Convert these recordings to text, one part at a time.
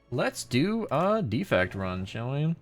Let's do a defect run, shall we?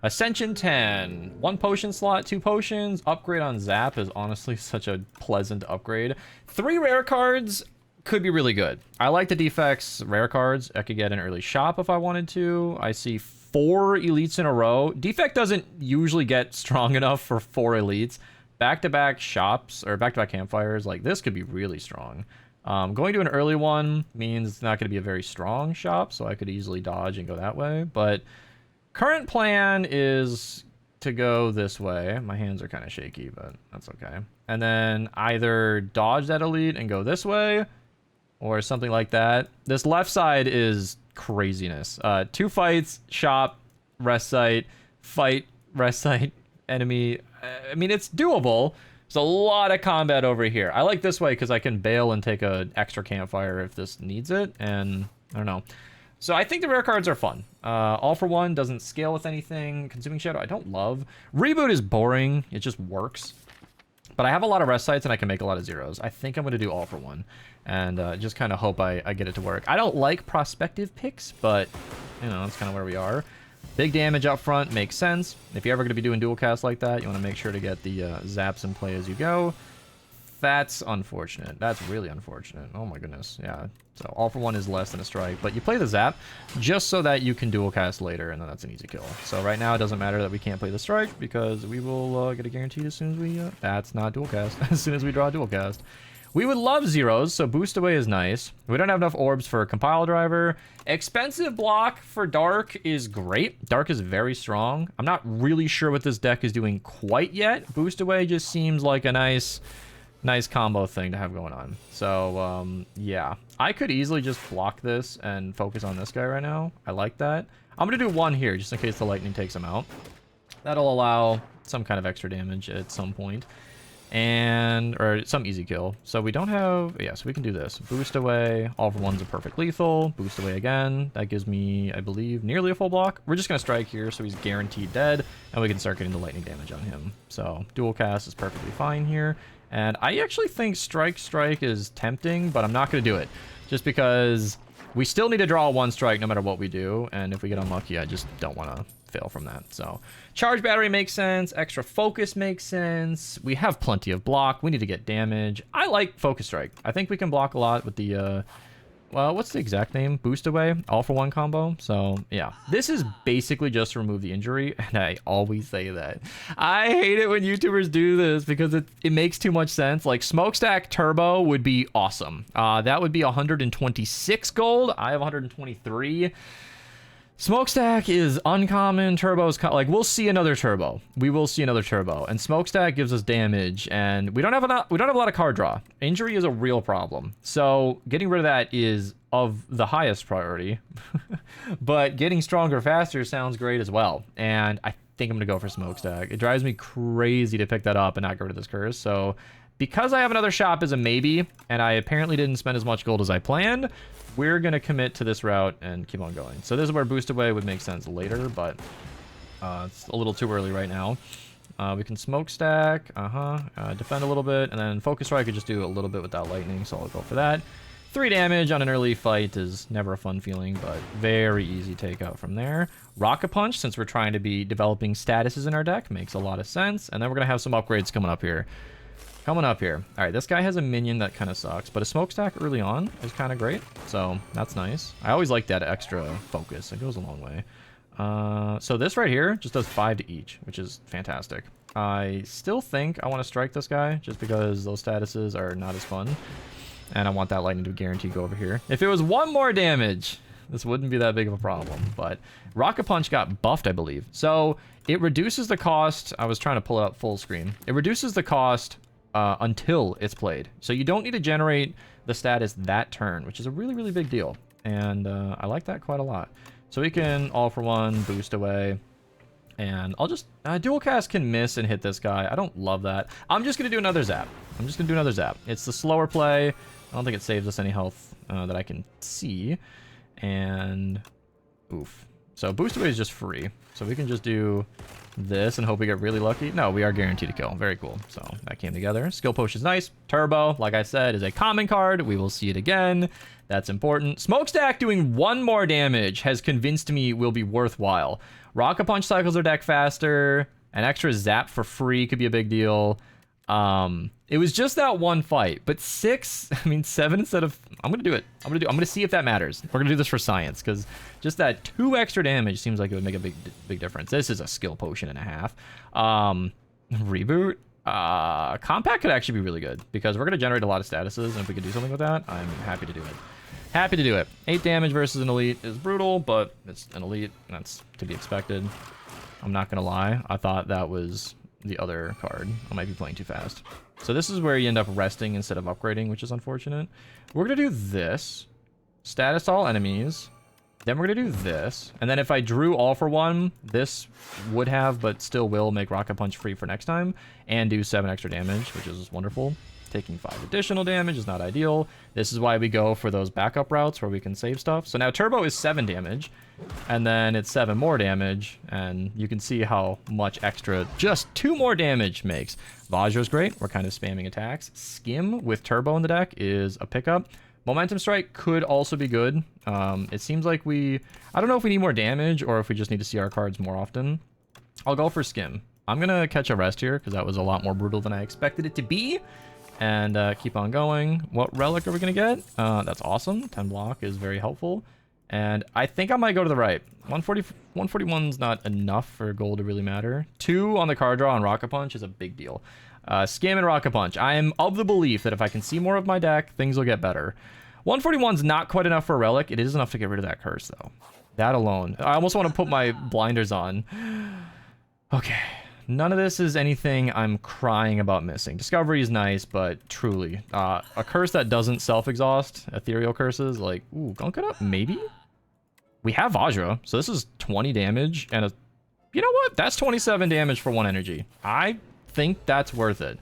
Ascension 10. 1 potion slot, 2 potions. Upgrade on Zap is honestly such a pleasant upgrade. 3 rare cards could be really good. I like the defects rare cards. I could get an early shop if I wanted to. I see 4 elites in a row. Defect doesn't usually get strong enough for 4 elites. Back-to-back shops or back-to-back campfires, like this could be really strong. Going to an early one means it's not going to be a very strong shop, so I could easily dodge and go that way. But current plan is to go this way. My hands are kind of shaky, but that's okay. And then either dodge that elite and go this way, or something like that. This left side is craziness. 2 fights, shop, rest site, fight, rest site, enemy. I mean, it's doable. There's a lot of combat over here. I like this way because I can bail and take an extra campfire if this needs it. And I don't know. So I think the rare cards are fun. All for One doesn't scale with anything. Consuming Shadow I don't love. Reboot is boring. It just works. But I have a lot of rest sites and I can make a lot of zeros. I think I'm going to do All for One. And just kind of hope I get it to work. I don't like prospective picks, but you know, that's kind of where we are. Big damage up front makes sense. If you're ever going to be doing dual cast like that, you want to make sure to get the zaps in play as you go. That's unfortunate. That's really unfortunate. Oh my goodness. Yeah. So All for One is less than a strike, but you play the zap just so that you can dual cast later, and then that's an easy kill. So right now it doesn't matter that we can't play the strike because we will get a guarantee as soon as we... that's not dual cast. As soon as we draw a dual cast. We would love zeros, so boost away is nice. We don't have enough orbs for a compile driver. Expensive block for Dark is great. Dark is very strong. I'm not really sure what this deck is doing quite yet. Boost away just seems like a nice combo thing to have going on. So, yeah. I could easily just block this and focus on this guy right now. I like that. I'm going to do 1 here just in case the lightning takes him out. That'll allow some kind of extra damage at some point. Or some easy kill. So we don't have... yeah, so we can do this. Boost away. All for One's a perfect lethal. Boost away again. That gives me, I believe, nearly a full block. We're just going to strike here so he's guaranteed dead. And we can start getting the lightning damage on him. So dual cast is perfectly fine here. And I actually think strike is tempting, but I'm not going to do it. Just because we still need to draw 1 strike no matter what we do. And if we get unlucky, I just don't want to fail from that. So charge battery makes sense. Extra focus makes sense. We have plenty of block. We need to get damage. I like focus strike. I think we can block a lot with the well, what's the exact name? Boost away, All for One combo. So yeah, this is basically just to remove the injury, and I always say that. I hate it when YouTubers do this because it makes too much sense. Like Smokestack Turbo would be awesome. That would be 126 gold. I have 123. Smokestack is uncommon. Turbo's like, we'll see another turbo. We will see another turbo. And Smokestack gives us damage, and we don't have a lot of card draw. Injury is a real problem. So getting rid of that is of the highest priority. But getting stronger faster sounds great as well. And I think I'm gonna go for Smokestack. It drives me crazy to pick that up and not get rid of this curse. So because I have another shop as a maybe, and I apparently didn't spend as much gold as I planned, we're going to commit to this route and keep on going. So this is where boost away would make sense later, but it's a little too early right now. We can smokestack, defend a little bit, and then focus strike. I could just do a little bit with that lightning, so I'll go for that. 3 damage on an early fight is never a fun feeling, but very easy takeout from there. Rocket Punch, since we're trying to be developing statuses in our deck, makes a lot of sense. And then we're going to have some upgrades coming up here. All right, this guy has a minion that kind of sucks, but a smokestack early on is kind of great, so that's nice. I always like that extra focus. It goes a long way. So this right here just does 5 to each, which is fantastic. I still think I want to strike this guy just because those statuses are not as fun, and I want that lightning to guarantee go over here. If it was 1 more damage, this wouldn't be that big of a problem, but Rocket Punch got buffed, I believe. So it reduces the cost. I was trying to pull it up full screen. It reduces the cost until it's played. So you don't need to generate the status that turn, which is a really, really big deal. And I like that quite a lot. So we can All for One, boost away. And I'll just... dual cast can miss and hit this guy. I don't love that. I'm just going to do another zap. It's the slower play. I don't think it saves us any health that I can see. And... oof. So boost away is just free. So we can just do this and hope we get really lucky. No, we are guaranteed to kill. Very cool. So that came together. Skill Potion is nice. Turbo, like I said, is a common card. We will see it again. That's important. Smokestack doing 1 more damage has convinced me will be worthwhile. Rocket Punch cycles our deck faster. An extra zap for free could be a big deal. It was just that one fight, but 7 instead of... I'm gonna do it. I'm gonna see if that matters. We're gonna do this for science, because just that 2 extra damage seems like it would make a big difference. This is a skill potion and a half. Reboot. Compact could actually be really good, because we're gonna generate a lot of statuses, and if we could do something with that, I'm happy to do it. Happy to do it. 8 damage versus an elite is brutal, but it's an elite. That's to be expected. I'm not gonna lie. I thought that was the other card. I might be playing too fast. So this is where you end up resting instead of upgrading, which is unfortunate. We're gonna do this. Status all enemies. Then we're gonna do this. And then if I drew all for 1, this would have, but still will, make Rocket Punch free for next time. And do 7 extra damage, which is wonderful. Taking 5 additional damage is not ideal. This is why we go for those backup routes where we can save stuff. So now Turbo is 7 damage, and then it's 7 more damage, and you can see how much extra just 2 more damage makes. Vajra's great. We're kind of spamming attacks. Skim with Turbo in the deck is a pickup. Momentum Strike could also be good. It seems like I don't know if we need more damage or if we just need to see our cards more often. I'll go for Skim. I'm going to catch a rest here because that was a lot more brutal than I expected it to be. And keep on going. What relic are we going to get? That's awesome. 10 block is very helpful. And I think I might go to the right. 141's not enough for gold to really matter. 2 on the card draw on Rocket Punch is a big deal. Skim and Rocket Punch. I am of the belief that if I can see more of my deck, things will get better. 141's not quite enough for a relic. It is enough to get rid of that curse, though. That alone. I almost want to put my blinders on. Okay. None of this is anything I'm crying about missing. Discovery is nice, but truly, a curse that doesn't self-exhaust, ethereal curses, like, ooh, gunk it up, maybe? We have Vajra, so this is 20 damage, and you know what? That's 27 damage for 1 energy. I think that's worth it.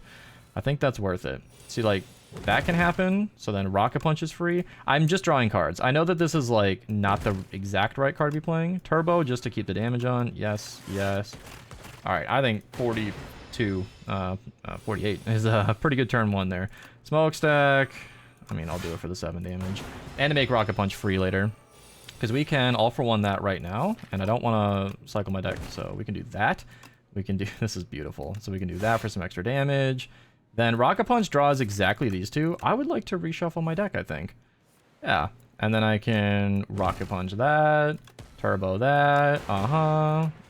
I think that's worth it. See, like, that can happen, so then Rocket Punch is free. I'm just drawing cards. I know that this is, like, not the exact right card to be playing. Turbo, just to keep the damage on. Yes, yes. All right, I think 48 is a pretty good turn 1 there. Smokestack. I mean, I'll do it for the 7 damage. And to make Rocket Punch free later. Because we can all for 1 that right now. And I don't want to cycle my deck, so we can do that. We can do... This is beautiful. So we can do that for some extra damage. Then Rocket Punch draws exactly these 2. I would like to reshuffle my deck, I think. Yeah. And then I can Rocket Punch that. Turbo that.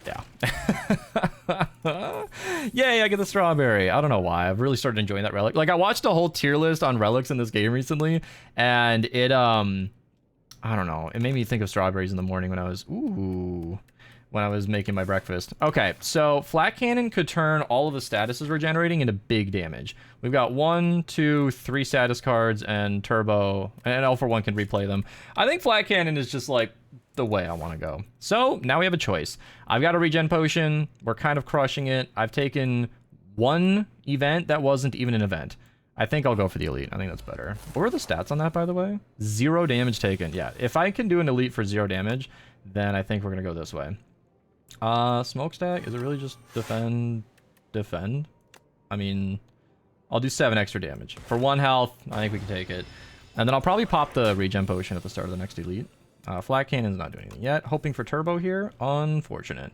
Yeah. Yay, I get the strawberry. I don't know why. I've really started enjoying that relic. Like, I watched a whole tier list on relics in this game recently, and it, I don't know. It made me think of strawberries in the morning when I was making my breakfast. Okay, so Flat Cannon could turn all of the statuses we're generating into big damage. We've got 1, 2, 3 status cards, and Turbo, and L for 1 can replay them. I think Flat Cannon is just, like, the way I want to go. So now we have a choice. I've got a regen potion. We're kind of crushing it. I've taken 1 event that wasn't even an event. I think I'll go for the elite. I think that's better. What were the stats on that, by the way? 0 damage taken. Yeah, if I can do an elite for 0 damage, then I think we're gonna go this way. Smokestack, is it really just defend? I mean, I'll do 7 extra damage. For 1 health, I think we can take it. And then I'll probably pop the regen potion at the start of the next elite. Flat Cannon's not doing anything yet. Hoping for Turbo here. Unfortunate.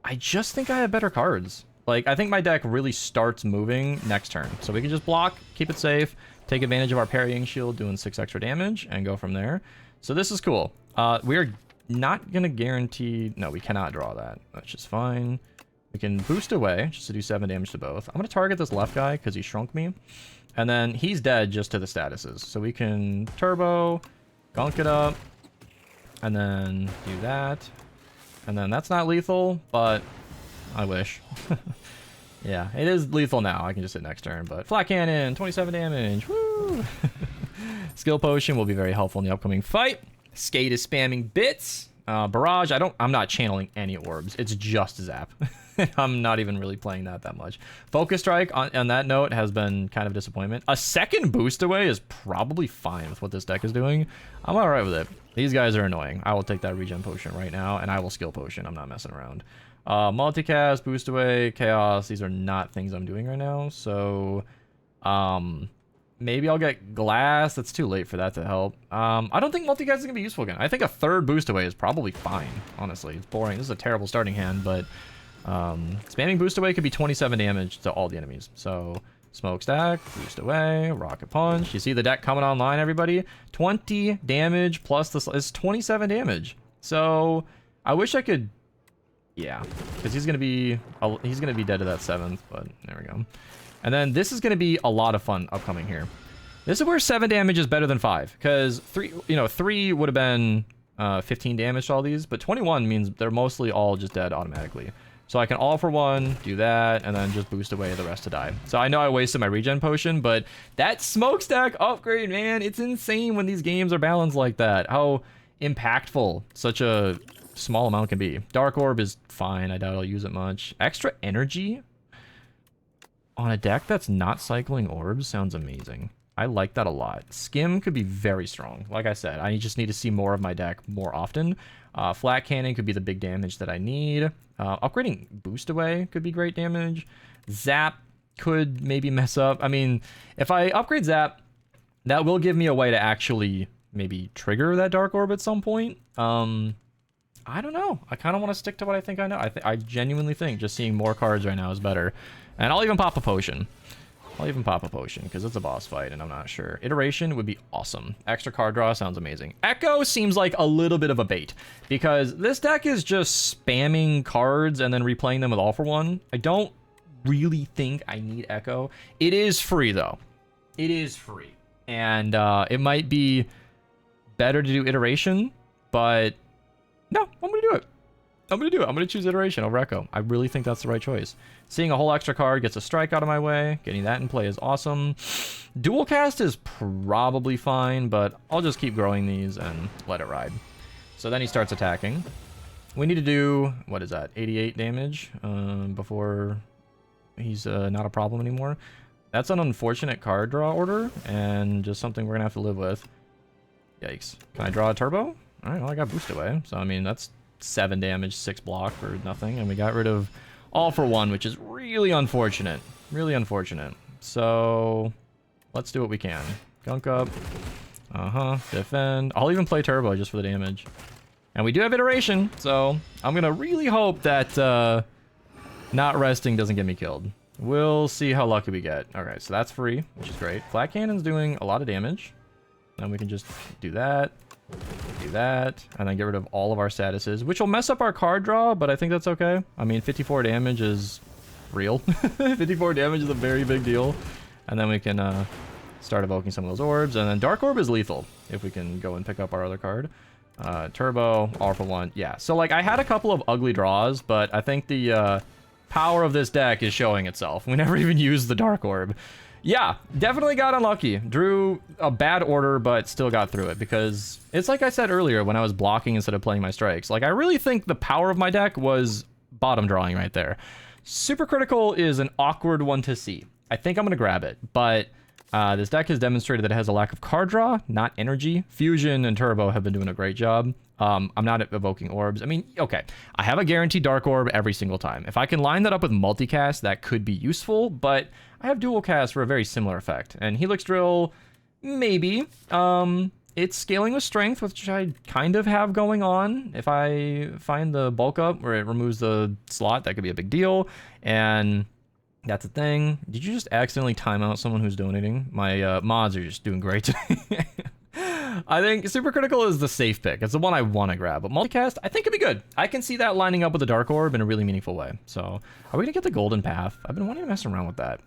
I just think I have better cards. Like, I think my deck really starts moving next turn. So we can just block, keep it safe, take advantage of our parrying shield, doing 6 extra damage, and go from there. So this is cool. We are not going to guarantee... No, we cannot draw that. That's just fine. We can boost away, just to do 7 damage to both. I'm going to target this left guy, because he shrunk me. And then he's dead just to the statuses. So we can Turbo... Gunk it up, and then do that, and then that's not lethal, but I wish. Yeah, it is lethal now. I can just hit next turn, but Flat Cannon, 27 damage, woo! Skill Potion will be very helpful in the upcoming fight. Skate is spamming bits. Barrage, I'm not channeling any orbs. It's just Zap. I'm not even really playing that much. Focus Strike, on that note, has been kind of a disappointment. A second boost away is probably fine with what this deck is doing. I'm alright with it. These guys are annoying. I will take that regen potion right now, and I will skill potion. I'm not messing around. Multicast, boost away, chaos. These are not things I'm doing right now. So, Maybe I'll get glass. That's too late for that to help. I don't think multicast is gonna be useful again. I think a third boost away is probably fine. Honestly, it's boring. This is a terrible starting hand, but spamming boost away could be 27 damage to all the enemies. So smokestack, boost away, rocket punch. You see the deck coming online, everybody. 20 damage plus this is 27 damage. So I wish I could. Yeah, because he's gonna be dead to that 7th. But there we go. And then this is going to be a lot of fun upcoming here. This is where 7 damage is better than 5. Because 3 would have been 15 damage to all these. But 21 means they're mostly all just dead automatically. So I can all for 1, do that, and then just boost away the rest to die. So I know I wasted my regen potion, but that smokestack upgrade, man, it's insane when these games are balanced like that. How impactful such a small amount can be. Dark Orb is fine. I doubt I'll use it much. Extra energy on a deck that's not cycling orbs sounds amazing. I like that a lot. Skim could be very strong. Like I said, I just need to see more of my deck more often. Flat cannon could be the big damage that I need. Upgrading boost away could be great damage. Zap could maybe mess up. I mean, if I upgrade Zap, that will give me a way to actually maybe trigger that Dark Orb at some point. I don't know. I kind of want to stick to what I think I know. I genuinely think just seeing more cards right now is better. And I'll even pop a potion. Because it's a boss fight and I'm not sure. Iteration would be awesome. Extra card draw sounds amazing. Echo seems like a little bit of a bait because this deck is just spamming cards and then replaying them with all for 1. I don't really think I need Echo. It is free though. It is free. And it might be better to do Iteration, but no, I'm going to do it. I'm going to choose Iteration over Echo. I really think that's the right choice. Seeing a whole extra card gets a strike out of my way. Getting that in play is awesome. Dual cast is probably fine, but I'll just keep growing these and let it ride. So then he starts attacking. We need to do, what is that, 88 damage before he's not a problem anymore. That's an unfortunate card draw order and just something we're going to have to live with. Yikes. Can I draw a turbo? All right, well, I got boost away. So, I mean, that's 7 damage, 6 block for nothing. And we got rid of all for 1, which is really unfortunate. Really unfortunate. So let's do what we can. Gunk up. Defend. I'll even play turbo just for the damage. And we do have iteration, so I'm going to really hope that not resting doesn't get me killed. We'll see how lucky we get. All right, so that's free, which is great. Flat cannon's doing a lot of damage. Then we can just do that. Do that, and then get rid of all of our statuses, which will mess up our card draw, but I think that's okay. I mean, 54 damage is real. 54 damage is a very big deal. And then we can start evoking some of those orbs, and then Dark Orb is lethal if we can go and pick up our other card. Turbo, all for 1. Yeah, so like I had a couple of ugly draws, but I think the power of this deck is showing itself. We never even used the Dark Orb. Yeah, definitely got unlucky. Drew a bad order, but still got through it because it's like I said earlier when I was blocking instead of playing my strikes. Like, I really think the power of my deck was bottom drawing right there. Super Critical is an awkward one to see. I think I'm going to grab it, but this deck has demonstrated that it has a lack of card draw, not energy. Fusion and Turbo have been doing a great job. I'm not evoking orbs. I mean, okay, I have a guaranteed Dark Orb every single time. If I can line that up with multicast, that could be useful, but I have dual cast for a very similar effect. And Helix Drill, maybe. It's scaling with strength, which I kind of have going on. If I find the bulk up where it removes the slot, that could be a big deal. And that's a thing. Did you just accidentally time out someone who's donating? My mods are just doing great today. I think Super Critical is the safe pick. It's the one I want to grab. But multicast, I think it'd be good. I can see that lining up with the Dark Orb in a really meaningful way. So, are we going to get the Golden Path? I've been wanting to mess around with that.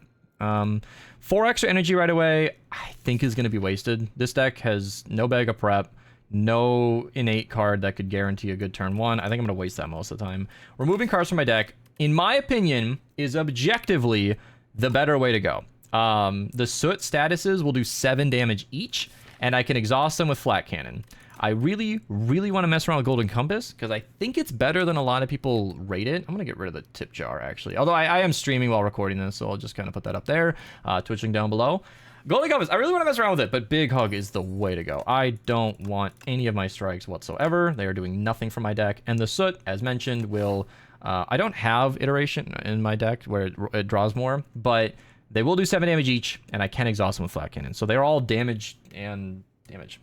4 extra energy right away, I think is going to be wasted. This deck has no bag of prep, no innate card that could guarantee a good turn 1. I think I'm going to waste that most of the time. Removing cards from my deck, in my opinion, is objectively the better way to go. The Soot statuses will do 7 damage each, and I can exhaust them with Flat Cannon. I really, really want to mess around with Golden Compass because I think it's better than a lot of people rate it. I'm going to get rid of the tip jar, actually. Although I am streaming while recording this, so I'll just kind of put that up there. Twitching down below. Golden Compass, I really want to mess around with it, but Big Hug is the way to go. I don't want any of my strikes whatsoever. They are doing nothing for my deck. And the Soot, as mentioned, will... I don't have Iteration in my deck where it draws more, but They will do 7 damage each, and I can exhaust them with flat cannon. So they're all damage and damage.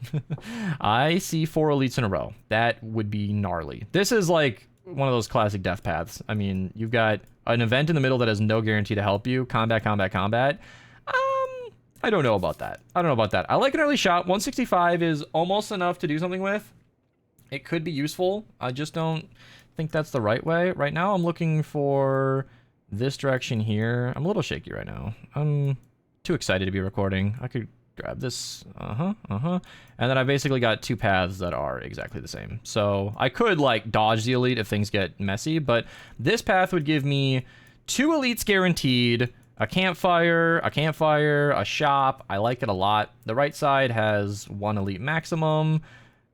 I see 4 elites in a row. That would be gnarly. This is like one of those classic death paths. I mean, you've got an event in the middle that has no guarantee to help you. Combat, combat, combat. I don't know about that. I like an early shot. 165 is almost enough to do something with. It could be useful. I just don't think that's the right way. Right now, I'm looking for this direction here. I'm a little shaky right now. I'm too excited to be recording. I could grab this. And then I basically got 2 paths that are exactly the same. So I could like dodge the elite if things get messy, but this path would give me 2 elites guaranteed, a campfire, a shop. I like it a lot. The right side has 1 elite maximum.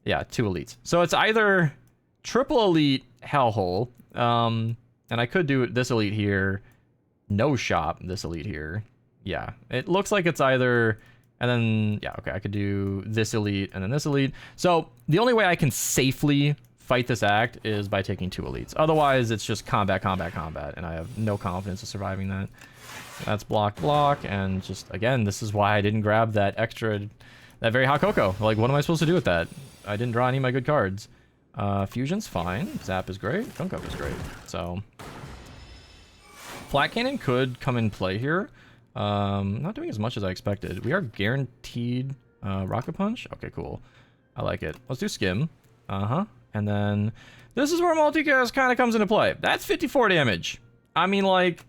Yeah, 2 elites. So it's either triple elite hellhole, and I could do this elite here, no shop, this elite here. Yeah, it looks like it's either, and then, yeah, okay, I could do this elite and then this elite. So the only way I can safely fight this act is by taking 2 elites. Otherwise, it's just combat, combat, combat, and I have no confidence of surviving that. That's block, block, and just, again, this is why I didn't grab that extra, that very hot cocoa. Like, what am I supposed to do with that? I didn't draw any of my good cards. Fusion's fine. Zap is great. Gunk Up is great. So, Flat Cannon could come in play here. Not doing as much as I expected. We are guaranteed Rocket Punch. Okay, cool. I like it. Let's do Skim. And then, this is where multicast kind of comes into play. That's 54 damage. I mean, like,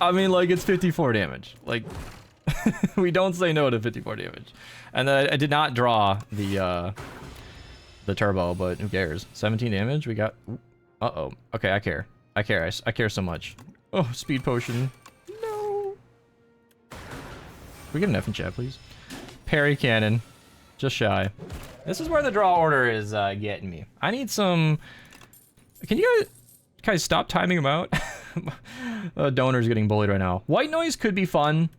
it's 54 damage. Like, we don't say no to 54 damage. And then I did not draw the turbo, but who cares? 17 damage. We got. Uh-oh. Okay, I care. I care so much. Oh, speed potion. No. Can we get an F in chat, please? Parry cannon. Just shy. This is where the draw order is getting me. I need some. Can you guys stop timing them out? Donor's getting bullied right now. White noise could be fun.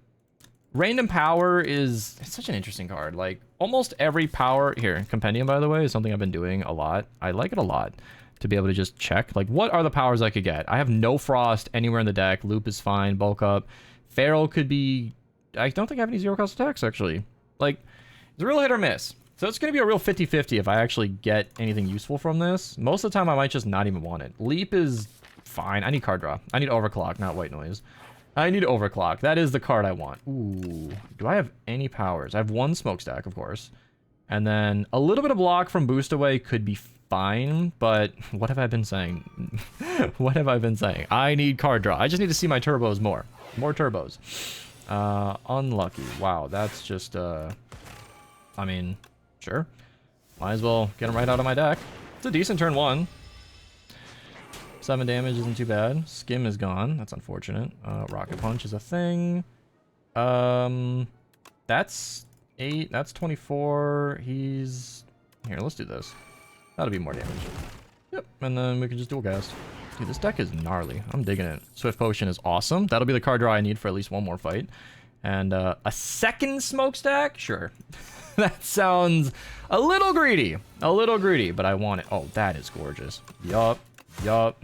Random power is, it's such an interesting card. Like almost every power here, compendium by the way, is something I've been doing a lot. I like it a lot to be able to just check like what are the powers I could get. I have no frost anywhere in the deck. Loop is fine. Bulk up. Feral could be. I don't think I have any 0 cost attacks actually. Like it's a real hit or miss. So it's going to be a real 50-50 if I actually get anything useful from this. Most of the time I might just not even want it. Leap is fine. I need card draw. I need overclock, not white noise. I need overclock. That is the card I want. Ooh. Do I have any powers? I have 1 smokestack, of course. And then a little bit of block from boost away could be fine, but what have I been saying? What have I been saying? I need card draw. I just need to see my turbos more. More turbos. Unlucky. Wow, that's just, I mean, sure. Might as well get them right out of my deck. It's a decent turn 1. 7 damage isn't too bad. Skim is gone. That's unfortunate. Rocket Punch is a thing. That's 8. That's 24. He's... Here, let's do this. That'll be more damage. Yep, and then we can just dual cast. Dude, this deck is gnarly. I'm digging it. Swift Potion is awesome. That'll be the card draw I need for at least 1 more fight. And a second smokestack? Sure. That sounds a little greedy. A little greedy, but I want it. Oh, that is gorgeous. Yup. Yup.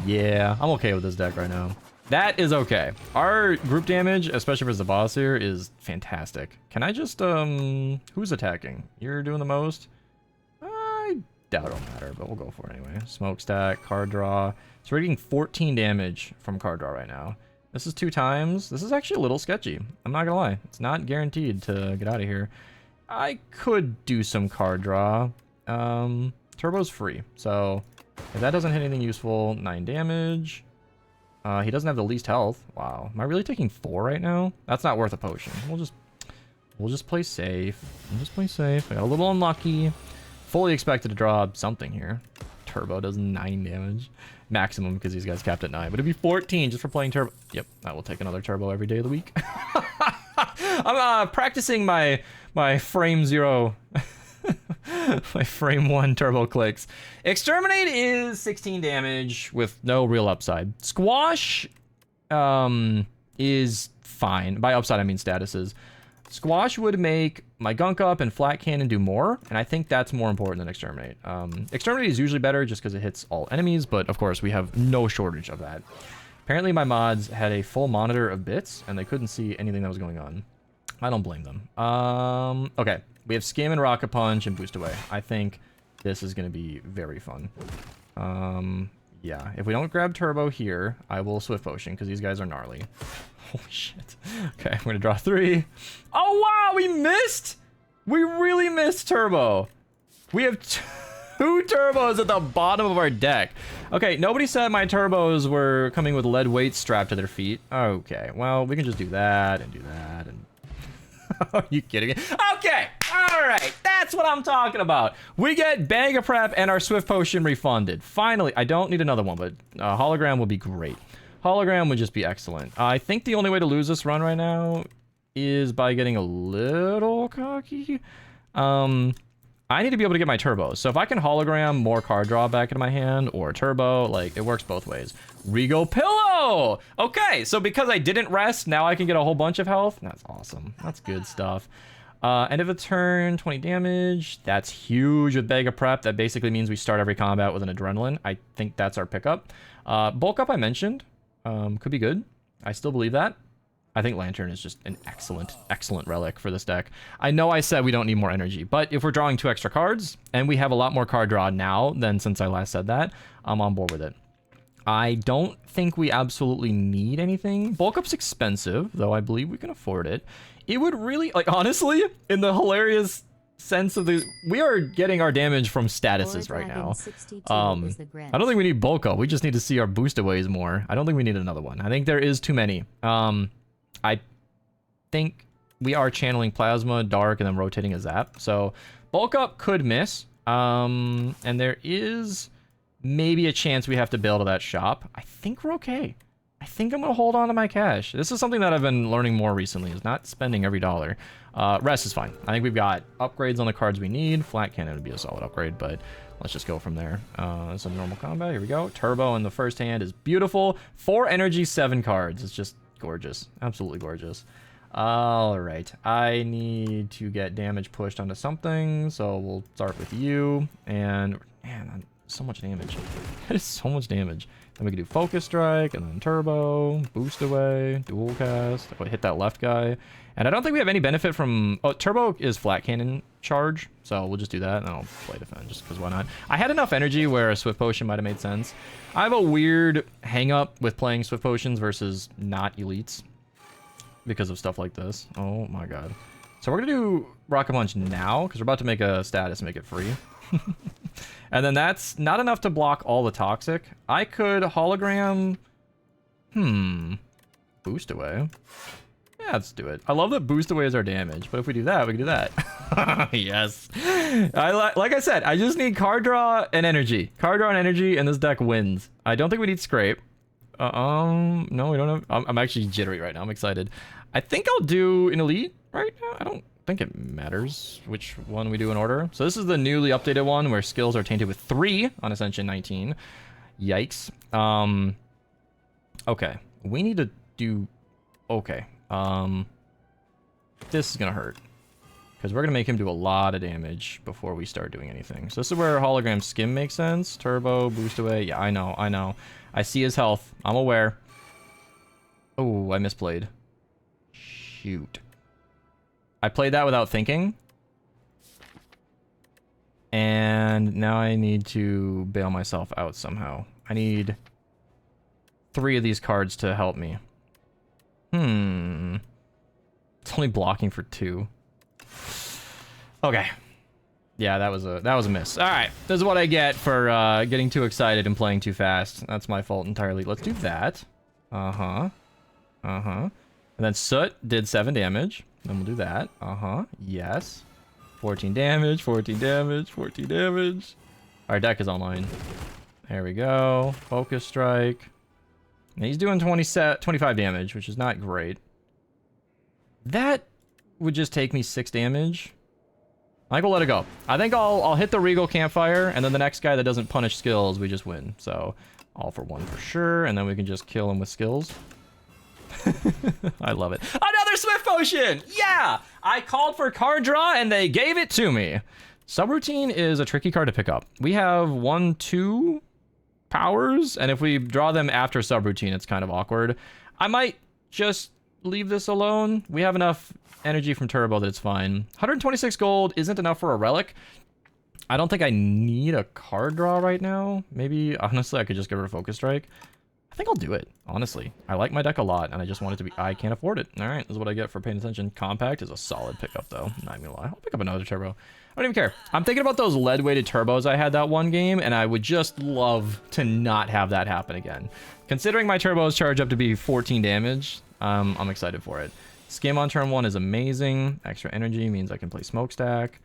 Yeah, I'm okay with this deck right now. That is okay. Our group damage, especially versus the boss here, is fantastic. Can I just, who's attacking? You're doing the most? I doubt it'll matter, but we'll go for it anyway. Smokestack, card draw. So we're getting 14 damage from card draw right now. This is 2 times. This is actually a little sketchy. I'm not gonna lie. It's not guaranteed to get out of here. I could do some card draw. Turbo's free, so if that doesn't hit anything useful, 9 damage. He doesn't have the least health. Wow, am I really taking 4 right now? That's not worth a potion. We'll just play safe. We'll just play safe. I got a little unlucky. Fully expected to draw something here. Turbo does 9 damage maximum because these guys capped at 9, but it'd be 14 just for playing turbo. Yep, I will take another turbo every day of the week. I'm practicing my frame 0. My frame 1 turbo clicks. Exterminate is 16 damage with no real upside. Squash is fine. By upside I mean statuses. Squash would make my Gunk Up and Flat Cannon do more, and I think that's more important than Exterminate. Exterminate is usually better just because it hits all enemies, but of course we have no shortage of that. Apparently my mods had a full monitor of bits, and they couldn't see anything that was going on. I don't blame them. Okay. We have Skim and Rocket Punch and Boost Away. I think this is going to be very fun. Yeah. If we don't grab Turbo here, I will Swift Potion, because these guys are gnarly. Holy shit. Okay, I'm going to draw 3. Oh, wow! We missed! We really missed Turbo. We have 2 turbos at the bottom of our deck. Okay, nobody said my turbos were coming with lead weights strapped to their feet. Okay, well, we can just do that and do that and... Are you kidding me? Okay, alright, that's what I'm talking about. We get Bag of Prep and our Swift Potion refunded. Finally, I don't need another one, but Hologram would be great. Hologram would just be excellent. I think the only way to lose this run right now is by getting a little cocky. I need to be able to get my turbos. So if I can hologram more card draw back into my hand or turbo, like, it works both ways. Rego Pillow! Okay, so because I didn't rest, now I can get a whole bunch of health. That's awesome. That's good stuff. End of a turn, 20 damage. That's huge with Bag of Prep. That basically means we start every combat with an Adrenaline. I think that's our pickup. Bulk Up I mentioned. Could be good. I still believe that. I think Lantern is just an excellent, excellent relic for this deck. I know I said we don't need more energy, but if we're drawing 2 extra cards, and we have a lot more card draw now than since I last said that, I'm on board with it. I don't think we absolutely need anything. Bulk Up's expensive, though I believe we can afford it. It would really, like, honestly, in the hilarious sense of the... We are getting our damage from statuses right now. I don't think we need Bulk Up. We just need to see our boost aways more. I don't think we need another one. I think there is too many. I think we are channeling Plasma, Dark, and then rotating a Zap. So Bulk Up could miss. And there is maybe a chance we have to bail to that shop. I think we're okay. I think I'm going to hold on to my cash. This is something that I've been learning more recently, is not spending every dollar. Rest is fine. I think we've got upgrades on the cards we need. Flat Cannon would be a solid upgrade, but let's just go from there. So normal combat, here we go. Turbo in the first hand is beautiful. 4 energy, 7 cards. It's just gorgeous. Absolutely gorgeous. All right. I need to get damage pushed onto something, so we'll start with you. And, man, so much damage. That is so much damage. Then we can do Focus Strike, and then Turbo, Boost Away, Dual Cast. Oh, hit that left guy. And I don't think we have any benefit from... Oh, Turbo is Flat Cannon charge, so we'll just do that, and I'll play Defend, just because why not? I had enough energy where a Swift Potion might have made sense. I have a weird hang-up with playing Swift Potions versus not Elites because of stuff like this. Oh, my God. So we're going to do Rocket Punch now, because we're about to make a status and make it free. And then that's not enough to block all the Toxic. I could Hologram... Boost Away. Yeah, let's do it. I love that Boost Away is our damage, but if we do that, we can do that. Yes. Like I said, I just need card draw and energy. Card draw and energy, and this deck wins. I don't think we need Scrape. No, we don't have... I'm actually jittery right now. I'm excited. I think I'll do an Elite right now. I don't think it matters which one we do in order. So this is the newly updated one where skills are tainted with 3 on Ascension 19. Yikes. Okay. We need to do... Okay. This is gonna hurt. Because we're gonna make him do a lot of damage before we start doing anything. So this is where Hologram Skim makes sense. Turbo, Boost Away. Yeah, I know, I know. I see his health. I'm aware. Oh, I misplayed. Shoot. I played that without thinking. And now I need to bail myself out somehow. I need 3 of these cards to help me. It's only blocking for 2. Okay. Yeah, that was a miss. All right, this is what I get for getting too excited and playing too fast. That's my fault entirely. Let's do that. And then Soot did 7 damage. Then we'll do that. Yes. 14 damage, 14 damage, 14 damage. Our deck is online. There we go. Focus Strike. And he's doing 25 damage, which is not great. That would just take me 6 damage. I think we'll let it go. I think I'll hit the Regal Campfire, and then the next guy that doesn't punish skills, we just win. So, all for 1 for sure, and then we can just kill him with skills. I love it. Another Swift Potion! Yeah! I called for card draw, and they gave it to me. Subroutine is a tricky card to pick up. We have 1, 2 powers, and if we draw them after subroutine, it's kind of awkward. I might just leave this alone. We have enough energy from turbo that it's fine. 126 gold isn't enough for a relic. I don't think I need a card draw right now. Maybe, honestly, I could just give her a focus strike. I think I'll do it, honestly. I like my deck a lot, and I just want it to be... I can't afford it. All right, this is what I get for paying attention. Compact is a solid pickup, though. Not even gonna lie. I'll pick up another turbo. I don't even care. I'm thinking about those lead-weighted turbos I had that one game, and I would just love to not have that happen again. Considering my turbos charge up to be 14 damage, I'm excited for it. Skim on turn 1 is amazing. Extra energy means I can play Smokestack.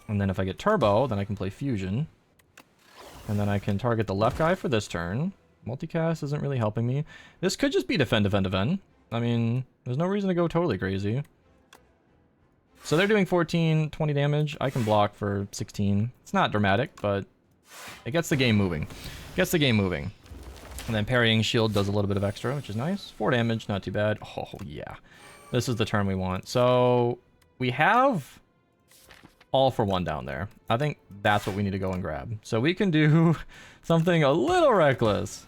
And then if I get turbo, then I can play Fusion. And then I can target the left guy for this turn. Multicast isn't really helping me. This could just be defend, defend, defend. I mean, there's no reason to go totally crazy. So they're doing 14, 20 damage. I can block for 16. It's not dramatic, but it gets the game moving. Gets the game moving. And then parrying shield does a little bit of extra, which is nice. 4 damage, not too bad. Oh, yeah. This is the turn we want. So we have all for one down there. I think that's what we need to go and grab. So we can do something a little reckless.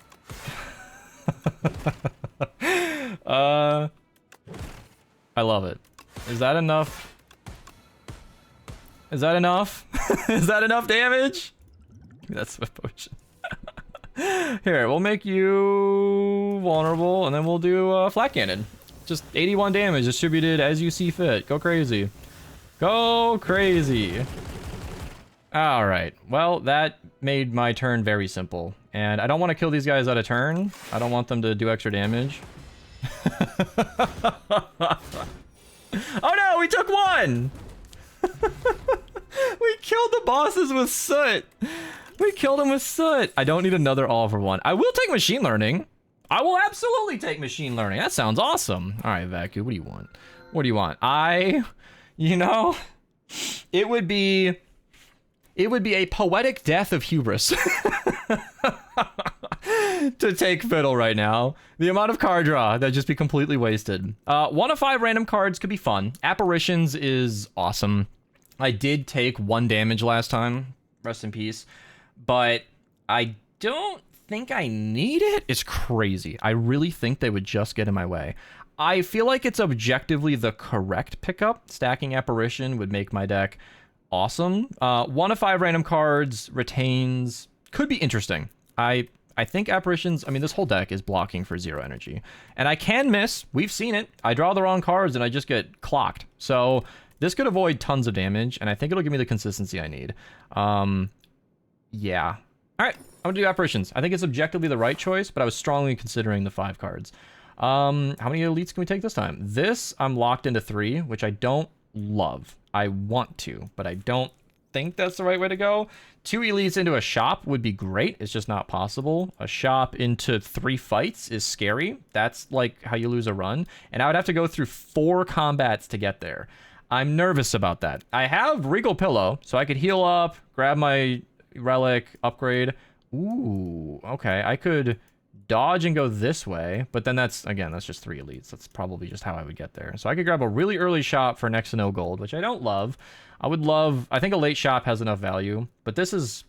I love it. Is that enough? Is that enough? Is that enough damage? That's Swift Potion. Here, we'll make you vulnerable, and then we'll do Flat Cannon. Just 81 damage distributed as you see fit. Go crazy. Go crazy. All right. Well, that made my turn very simple. And I don't want to kill these guys out of turn. I don't want them to do extra damage. Oh no, we took one! We killed the bosses with soot. We killed him with soot. I don't need another all for one. I will take machine learning. I will absolutely take machine learning. That sounds awesome. All right, Vacu, what do you want? What do you want? You know, it would be a poetic death of hubris to take Fiddle right now. The amount of card draw that'd just be completely wasted. 1 of 5 random cards could be fun. Apparitions is awesome. I did take 1 damage last time. Rest in peace. But I don't think I need it. It's crazy. I really think they would just get in my way. I feel like it's objectively the correct pickup. Stacking Apparition would make my deck awesome. 1 of 5 random cards, retains, could be interesting. I think Apparitions, I mean, this whole deck is blocking for 0 energy. And I can miss. We've seen it. I draw the wrong cards and I just get clocked. So this could avoid tons of damage, and I think it'll give me the consistency I need. Yeah. All right, I'm gonna do Apparitions. I think it's objectively the right choice, but I was strongly considering the 5 cards. How many elites can we take this time? This, I'm locked into 3, which I don't love. I want to, but I don't think that's the right way to go. 2 elites into a shop would be great. It's just not possible. A shop into 3 fights is scary. That's like how you lose a run. And I would have to go through 4 combats to get there. I'm nervous about that. I have Regal Pillow, so I could heal up, grab my relic, upgrade. Ooh, okay. I could dodge and go this way, but then that's just 3 elites. That's probably just how I would get there. So I could grab a really early shop for next to no gold, which I don't love. I think a late shop has enough value, but this is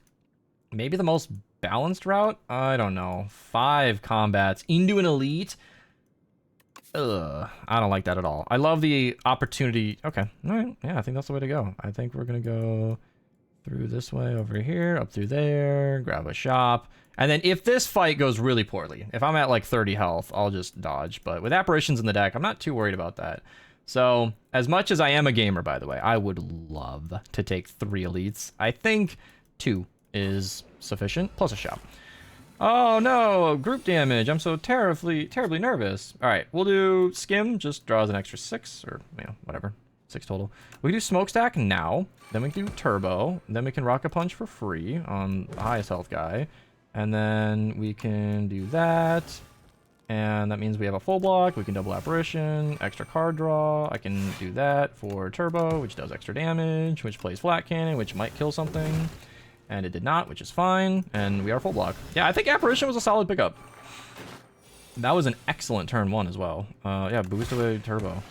maybe the most balanced route. I don't know. 5 combats into an elite. Ugh, I don't like that at all. I love the opportunity. Okay, all right. Yeah, I think that's the way to go. I think we're gonna go through this way over here, up through there, grab a shop. And then if this fight goes really poorly, if I'm at like 30 health, I'll just dodge. But with Apparitions in the deck, I'm not too worried about that. So as much as I am a gamer, by the way, I would love to take 3 elites. I think 2 is sufficient, plus a shop. Oh no, group damage. I'm so terribly nervous. All right, we'll do Skim, just draws an extra 6 or, you know, whatever. 6 total. We can do Smokestack now. Then we can do Turbo. Then we can Rocket Punch for free on the highest health guy. And then we can do that. And that means we have a full block. We can double Apparition, extra card draw. I can do that for Turbo, which does extra damage, which plays Flat Cannon, which might kill something. And it did not, which is fine. And we are full block. Yeah, I think Apparition was a solid pickup. That was an excellent turn 1 as well. Yeah, boost away Turbo.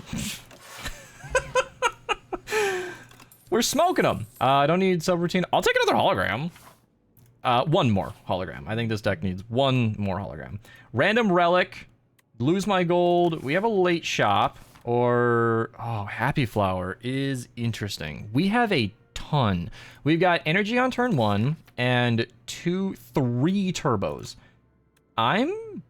We're smoking them. I don't need subroutine. I'll take another hologram. One more hologram. I think this deck needs one more hologram. Random relic. Lose my gold. We have a late shop. Or, oh, Happy Flower is interesting. We have a ton. We've got energy on turn 1 and 3 turbos. I'm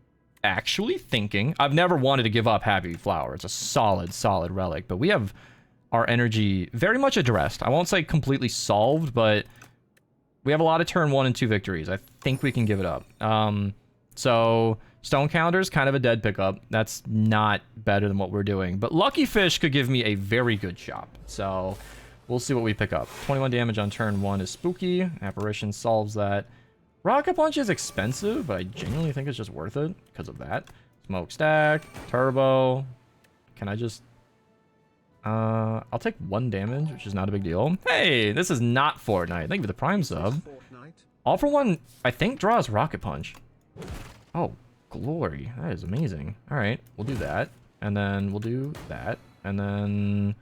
actually thinking, I've never wanted to give up Happy Flower. It's a solid relic, but we have our energy very much addressed. I won't say completely solved, but we have a lot of turn 1 and 2 victories. I think we can give it up. So Stone Counter's kind of a dead pickup. That's not better than what we're doing. But Lucky Fish could give me a very good shop. So we'll see what we pick up. 21 damage on turn 1 is spooky. Apparition solves that. Rocket Punch is expensive, but I genuinely think it's just worth it because of that. Smokestack, Turbo. Can I just... I'll take 1 damage, which is not a big deal. Hey, this is not Fortnite. Thank you for the Prime sub. All for One, I think, draws Rocket Punch. Oh, glory. That is amazing. All right, we'll do that. And then we'll do that. And then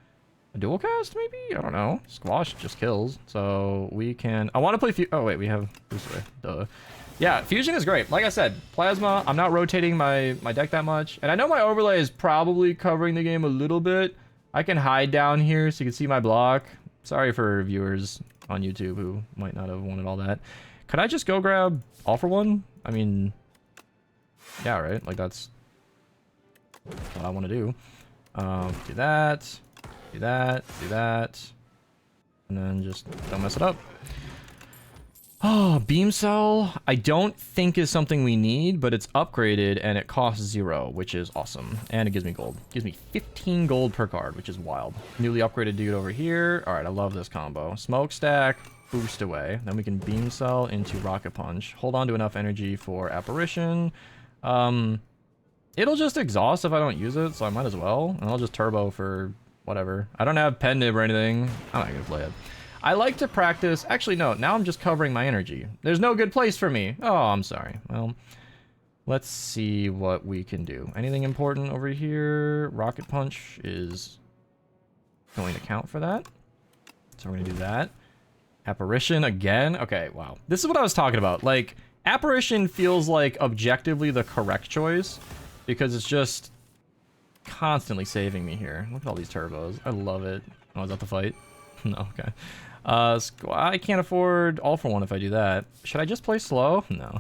a dual cast, maybe? I don't know. Squash just kills. So we can... I want to play... Oh, wait, we have... Duh. Yeah, Fusion is great. Like I said, Plasma, I'm not rotating my deck that much. And I know my overlay is probably covering the game a little bit. I can hide down here so you can see my block. Sorry for viewers on YouTube who might not have wanted all that. Could I just go grab All for One? I mean... Yeah, right? Like, that's what I want to do. Do that. Do that. Do that. And then just don't mess it up. Oh, Beam Cell, I don't think is something we need, but it's upgraded and it costs 0, which is awesome. And it gives me gold. It gives me 15 gold per card, which is wild. Newly upgraded dude over here. All right, I love this combo. Smokestack, boost away. Then we can Beam Cell into Rocket Punch. Hold on to enough energy for Apparition. It'll just exhaust if I don't use it, so I might as well. And I'll just Turbo for whatever. I don't have Pen Nib or anything. I'm not gonna play it. I like to practice... Actually, no. Now I'm just covering my energy. There's no good place for me. Oh, I'm sorry. Well, let's see what we can do. Anything important over here? Rocket Punch is going to count for that. So we're going to do that. Apparition again. Okay, wow. This is what I was talking about. Like, Apparition feels like objectively the correct choice because it's just constantly saving me here. Look at all these turbos. I love it. Oh, is that the fight? No, okay. I can't afford All for One if I do that. Should I just play slow? No.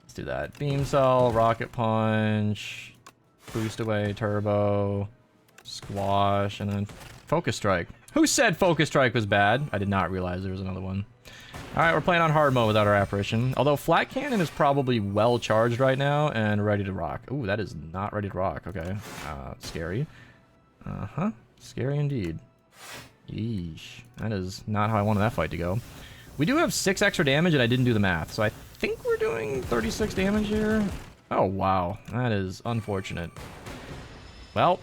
Let's do that. Beam Cell, Rocket Punch, Boost Away, Turbo, Squash, and then Focus Strike. Who said Focus Strike was bad? I did not realize there was another one. Alright, we're playing on hard mode without our Apparition. Although Flat Cannon is probably well charged right now and ready to rock. Ooh, that is not ready to rock. Okay. Scary. Uh-huh. Scary indeed. Yeesh. That is not how I wanted that fight to go. We do have 6 extra damage, and I didn't do the math, so I think we're doing 36 damage here. Oh, wow. That is unfortunate. Well,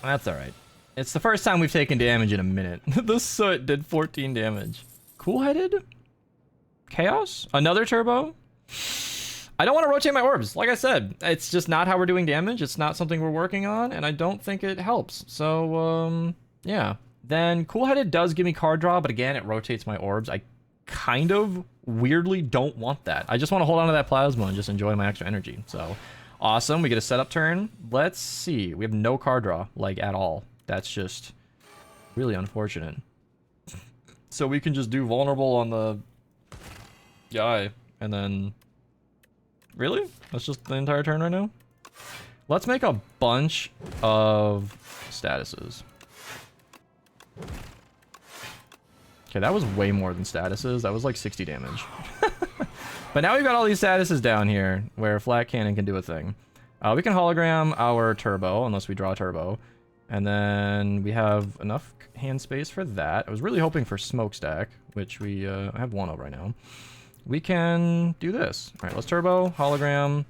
that's alright. It's the first time we've taken damage in a minute. The Soot did 14 damage. Cool-headed? Chaos? Another Turbo? I don't want to rotate my orbs. Like I said, it's just not how we're doing damage. It's not something we're working on, and I don't think it helps. So, yeah. Then Cool-Headed does give me card draw, but again, it rotates my orbs. I kind of weirdly don't want that. I just want to hold on to that Plasma and just enjoy my extra energy. So, awesome. We get a setup turn. Let's see. We have no card draw, like, at all. That's just really unfortunate. So we can just do vulnerable on the guy, and then... Really? That's just the entire turn right now? Let's make a bunch of statuses. Okay, that was way more than statuses. That was like 60 damage. But now we've got all these statuses down here where Flat Cannon can do a thing. We can hologram our Turbo, unless we draw Turbo. And then we have enough hand space for that. I was really hoping for Smokestack, which we have one of right now. We can do this. All right, let's Turbo, hologram,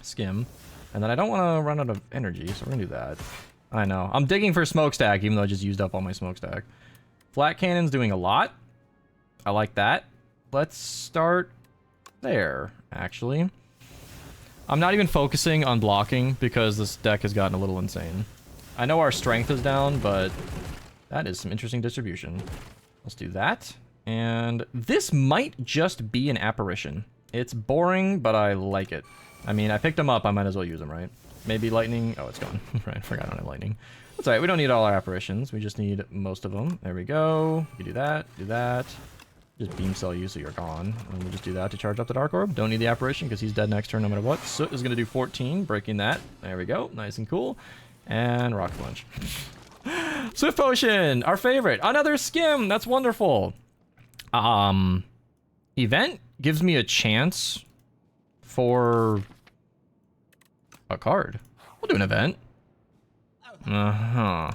skim. And then I don't want to run out of energy, so we're going to do that. I know. I'm digging for Smokestack, even though I just used up all my Smokestack. Flat Cannon's doing a lot. I like that. Let's start there, actually. I'm not even focusing on blocking because this deck has gotten a little insane. I know our strength is down, but that is some interesting distribution. Let's do that. And this might just be an apparition. It's boring, but I like it. I mean, I picked them up, I might as well use them, right? Maybe lightning. Oh, it's gone. Right, I forgot I don't have lightning. That's alright, we don't need all our apparitions. We just need most of them. There we go. You do that, do that. Just beam cell you so you're gone. And we'll just do that to charge up the Dark Orb. Don't need the apparition because he's dead next turn no matter what. Soot is going to do 14, breaking that. There we go. Nice and cool. And Rocket Punch. Swift Potion, our favorite. Another skim. That's wonderful. Event gives me a chance for a card. We'll do an event. I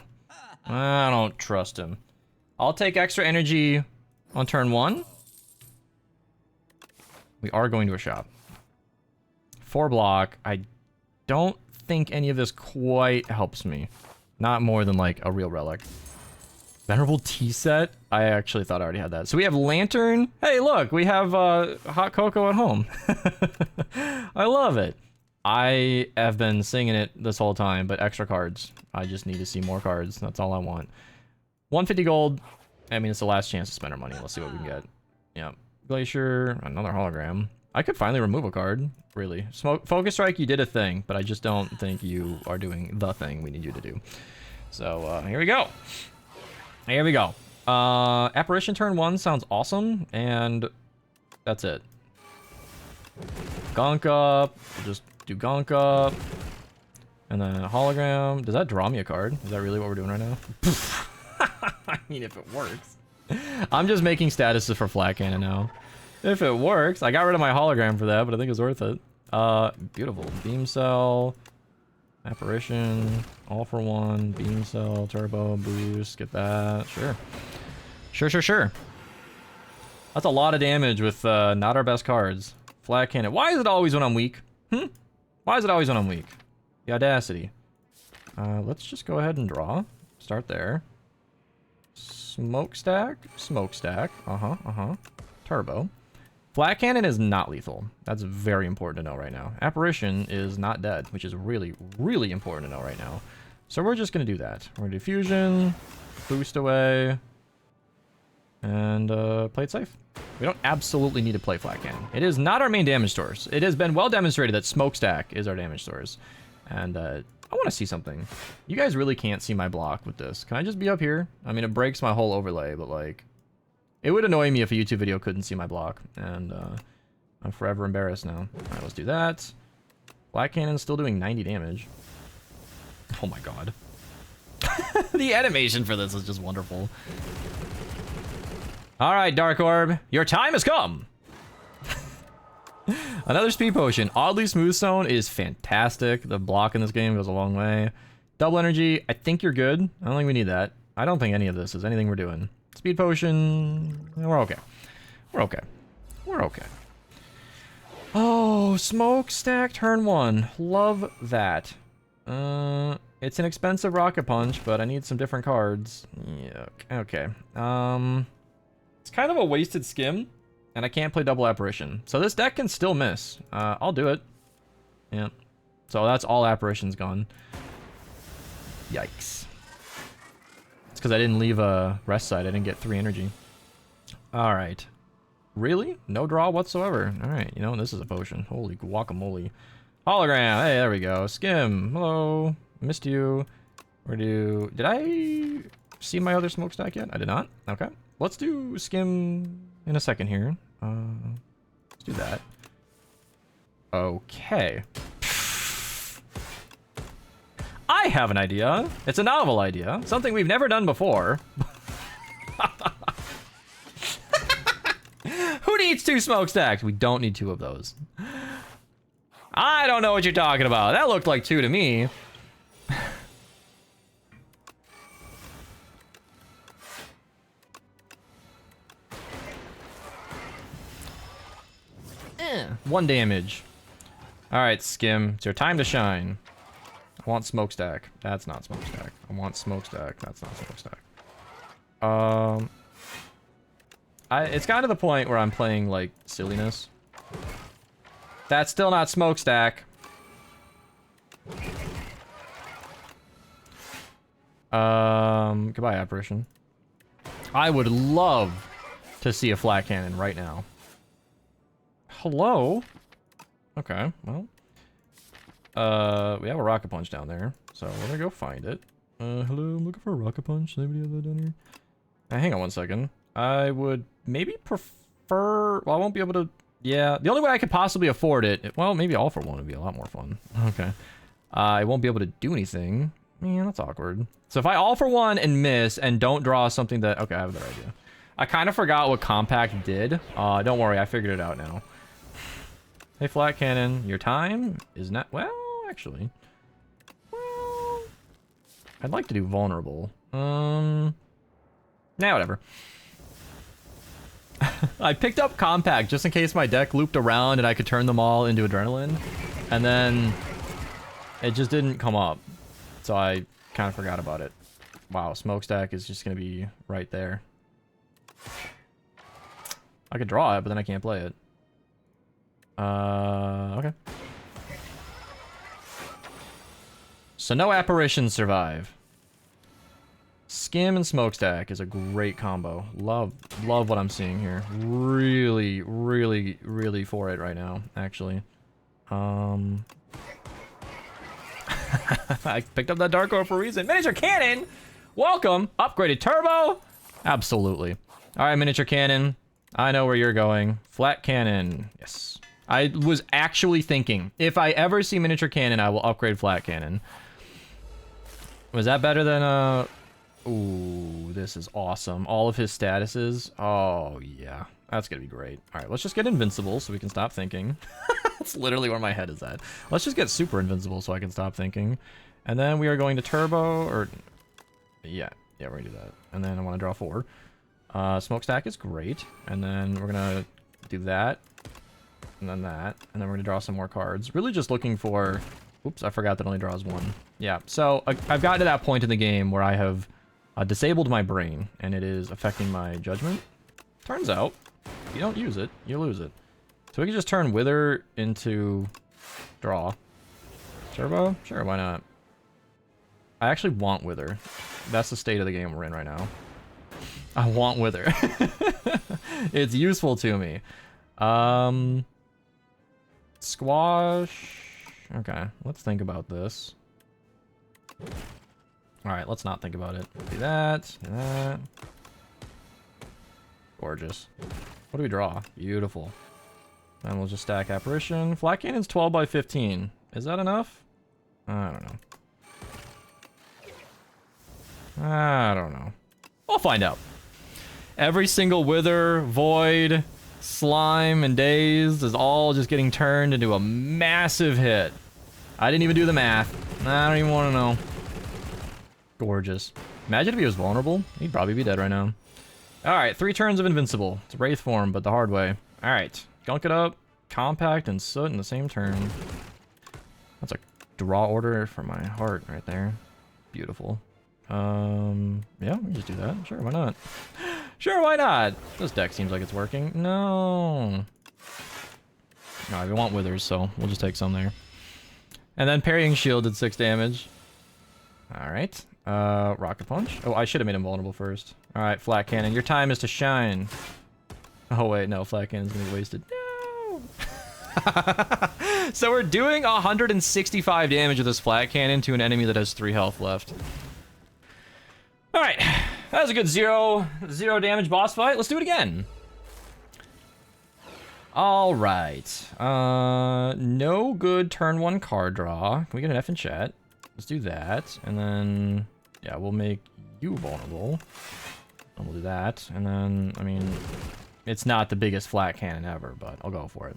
don't trust him. I'll take extra energy on turn 1. We are going to a shop. 4 block. I don't think any of this quite helps me. Not more than like a real relic. Venerable tea set? I actually thought I already had that. So we have Lantern. Hey, look, we have hot cocoa at home. I love it. I have been singing it this whole time, but extra cards. I just need to see more cards. That's all I want. 150 gold. I mean, it's the last chance to spend our money. Let's see what we can get. Yeah. Glacier. Another hologram. I could finally remove a card. Really. Focus Strike, you did a thing, but I just don't think you are doing the thing we need you to do. So, here we go. Here we go. Apparition turn 1 sounds awesome, and that's it. Gonk up. Just do Gonk up. And then a hologram. Does that draw me a card? Is that really what we're doing right now? I mean, if it works. I'm just making statuses for Flat Cannon now. If it works. I got rid of my hologram for that, but I think it's worth it. Beautiful. Beam Cell. Apparition. All for 1. Beam Cell. Turbo. Boost. Get that. Sure. Sure. That's a lot of damage with not our best cards. Flat Cannon. Why is it always when I'm weak? Why is it always when I'm weak? The audacity. Let's just go ahead and draw. Start there. Smokestack. Turbo. Flat Cannon is not lethal. That's very important to know right now. Apparition is not dead, which is really, really important to know right now. So we're just going to do that. We're going to do Fusion, Boost away, and play it safe. We don't absolutely need to play Flat Cannon. It is not our main damage source. It has been well demonstrated that Smokestack is our damage source. And I want to see something. You guys really can't see my block with this. Can I just be up here? I mean, it breaks my whole overlay, but like... It would annoy me if a YouTube video couldn't see my block, and I'm forever embarrassed now. Alright, let's do that. Black Cannon's still doing 90 damage. Oh my god. The animation for this is just wonderful. Alright, Dark Orb, your time has come! Another speed potion. Oddly Smooth Stone is fantastic. The block in this game goes a long way. Double energy, I think you're good. I don't think we need that. I don't think any of this is anything we're doing. Speed potion, we're okay. We're okay. We're okay. Oh, Smokestack turn 1. Love that. It's an expensive Rocket Punch, but I need some different cards. Yuck. Okay. It's kind of a wasted skim, and I can't play double apparition. So this deck can still miss. I'll do it. Yeah. So that's all apparitions gone. Yikes. It's because I didn't leave a rest side. I didn't get 3 energy. Alright. Really? No draw whatsoever. Alright, you know, this is a potion. Holy guacamole. Hologram! Hey, there we go. Skim. Hello. Missed you. Did I see my other smokestack yet? I did not. Okay. Let's do skim in a second here. Let's do that. Okay. I have an idea. It's a novel idea. Something we've never done before. Who needs 2 smokestacks? We don't need 2 of those. I don't know what you're talking about. That looked like 2 to me. One damage. Alright, Skim. It's your time to shine. I want smokestack. That's not smokestack. I want smokestack. That's not smokestack. It's gotten to the point where I'm playing like silliness. That's still not smokestack. Goodbye, apparition. I would love to see a flat cannon right now. Hello? Okay, well. We have a rocket punch down there, so we're gonna go find it. Hello, I'm looking for a rocket punch. Anybody have that down here? Hang on one second. I would maybe prefer... Well, I won't be able to... Yeah, the only way I could possibly afford it... Well, maybe all for one would be a lot more fun. Okay. I won't be able to do anything. Man, that's awkward. So if I all for one and miss and don't draw something that... Okay, I have a better idea. I kind of forgot what compact did. Don't worry, I figured it out now. Hey, flat cannon, your time is not... Well, actually... Well... I'd like to do vulnerable. Nah, whatever. I picked up compact just in case my deck looped around and I could turn them all into adrenaline. And then... It just didn't come up. So I kind of forgot about it. Wow, smokestack is just going to be right there. I could draw it, but then I can't play it. Okay. So no apparitions survive. Skim and smokestack is a great combo. Love what I'm seeing here. Really, really, really for it right now, actually. I picked up that Dark Orb for a reason. Miniature cannon! Welcome! Upgraded turbo! Absolutely. Alright, miniature cannon. I know where you're going. Flat cannon. Yes. I was actually thinking, if I ever see miniature cannon, I will upgrade flat cannon. Was that better than, Ooh, this is awesome. All of his statuses. Oh, yeah. That's gonna be great. Alright, let's just get invincible so we can stop thinking. That's literally where my head is at. Let's just get super invincible so I can stop thinking. And then we are going to turbo, or... Yeah, we're gonna do that. And then I want to draw 4. Smokestack is great. And then we're gonna do that. And then that. And then we're gonna draw some more cards. Really just looking for... Oops, I forgot that only draws 1. Yeah, so I've gotten to that point in the game where I have disabled my brain. And it is affecting my judgment. Turns out, if you don't use it, you lose it. So we can just turn Wither into draw. Turbo? Sure, why not? I actually want Wither. That's the state of the game we're in right now. I want Wither. It's useful to me. Squash. Okay, let's think about this. Alright, let's not think about it. Do that. Do that. Gorgeous. What do we draw? Beautiful. And we'll just stack apparition. Flat cannon's 12 by 15. Is that enough? I don't know. I don't know. We'll find out. Every single Wither, Void, Slime, and Dazed is all just getting turned into a massive hit. I didn't even do the math. I don't even want to know. Gorgeous. Imagine if he was vulnerable. He'd probably be dead right now. Alright, 3 turns of invincible. It's Wraith form, but the hard way. Alright, gunk it up, compact, and soot in the same turn. That's a draw order for my heart right there. Beautiful. Yeah, we can just do that. Sure, why not? Sure, why not? This deck seems like it's working. No. Alright, we want withers, so we'll just take some there. And then parrying shield did 6 damage. Alright. Rocket punch. Oh, I should have made him vulnerable first. Alright, flat cannon. Your time is to shine. Oh, wait, no. Flat cannon's gonna be wasted. No! So we're doing 165 damage with this flat cannon to an enemy that has 3 health left. Alright. That was a good 0 damage boss fight. Let's do it again. Alright. No good turn 1 card draw. Can we get an F in chat? Let's do that. And then... Yeah, we'll make you vulnerable. And we'll do that. And then, I mean... It's not the biggest flat cannon ever, but I'll go for it.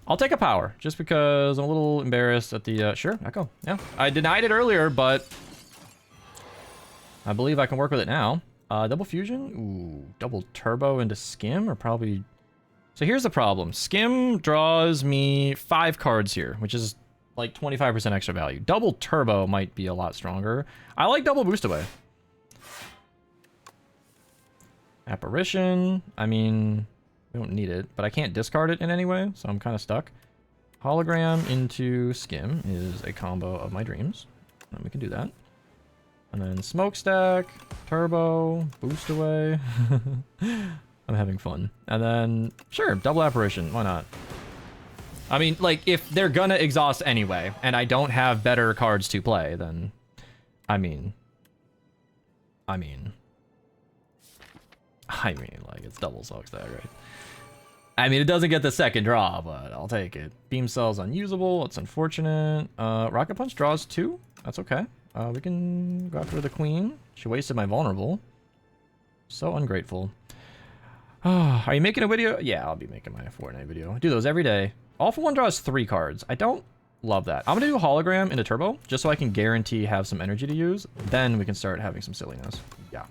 I'll take a power, just because I'm a little embarrassed at the... Sure, Echo. Yeah. I denied it earlier, but... I believe I can work with it now. Double fusion? Ooh, double turbo into skim are probably... So here's the problem. Skim draws me 5 cards here, which is like 25% extra value. Double turbo might be a lot stronger. I like double boost away. Apparition. I mean, we don't need it, but I can't discard it in any way, so I'm kind of stuck. Hologram into skim is a combo of my dreams. And we can do that. And then smokestack, turbo, boost away. I'm having fun. And then, sure, double apparition. Why not? I mean, like, if they're gonna exhaust anyway, and I don't have better cards to play, then... I mean, like, it's double smokestack, right? I mean, it doesn't get the second draw, but I'll take it. Beam cell's unusable. It's unfortunate. Rocket punch draws 2. That's okay. We can go after the queen. She wasted my vulnerable. So ungrateful. Are you making a video? Yeah, I'll be making my Fortnite video. I do those every day. All for one draws 3 cards. I don't love that. I'm gonna do a hologram into turbo just so I can guarantee have some energy to use. Then we can start having some silliness. Yeah.